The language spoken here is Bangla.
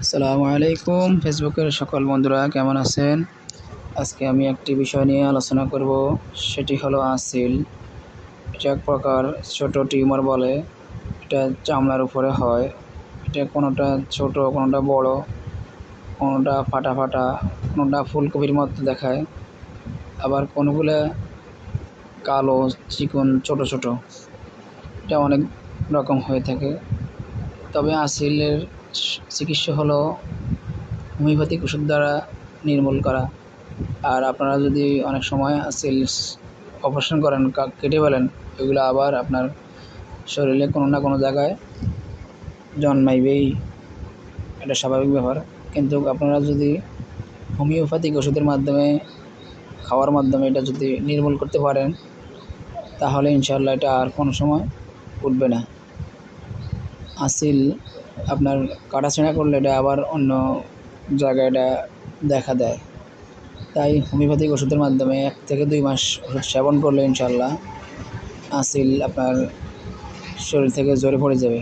আসসালামু আলাইকুম ফেসবুকের সকল বন্ধুরা কেমন আছেন। আজকে আমি একটি বিষয় নিয়ে আলোচনা করব, সেটি হলো আসিল। এটা এক প্রকার ছোট টিউমার বলে। এটা চামড়ার উপরে হয়। এটা কোনোটা ছোট, কোনোটা বড়, কোনোটা ফাটা ফাটা, কোনোটা ফুলকপির মতো দেখায়, আবার কোনোগুলো কালো চিকন ছোট ছোট। এটা অনেক রকম হয়ে থাকে। তবে আসিলের চিকিৎসা হলো হোমিওপ্যাথিক ওষুধ দ্বারা নির্মূল করা। আর আপনারা যদি অনেক সময় সিলস অপারেশন করেন, কেটে ফেলেন, এগুলো আবার আপনার শরীরে কোনো না কোনো জায়গায় জন্মাইবেই, এটা স্বাভাবিক ব্যাপার। কিন্তু আপনারা যদি হোমিওপ্যাথিক ওষুধের মাধ্যমে, খাওয়ার মাধ্যমে এটা যদি নির্মূল করতে পারেন, তাহলে ইনশাআল্লাহ এটা আর কোনো সময় উঠবে না। আসিল আপনার কাটাছেঁড়া করলে এটা আবার অন্য জায়গায় এটা দেখা দেয়। তাই হোমিওপ্যাথিক ওষুধের মাধ্যমে 1 থেকে 2 মাস ওষুধ সেবন করলে ইনশাআল্লাহ আসিল আপনার শরীর থেকে ঝরে পড়ে যাবে।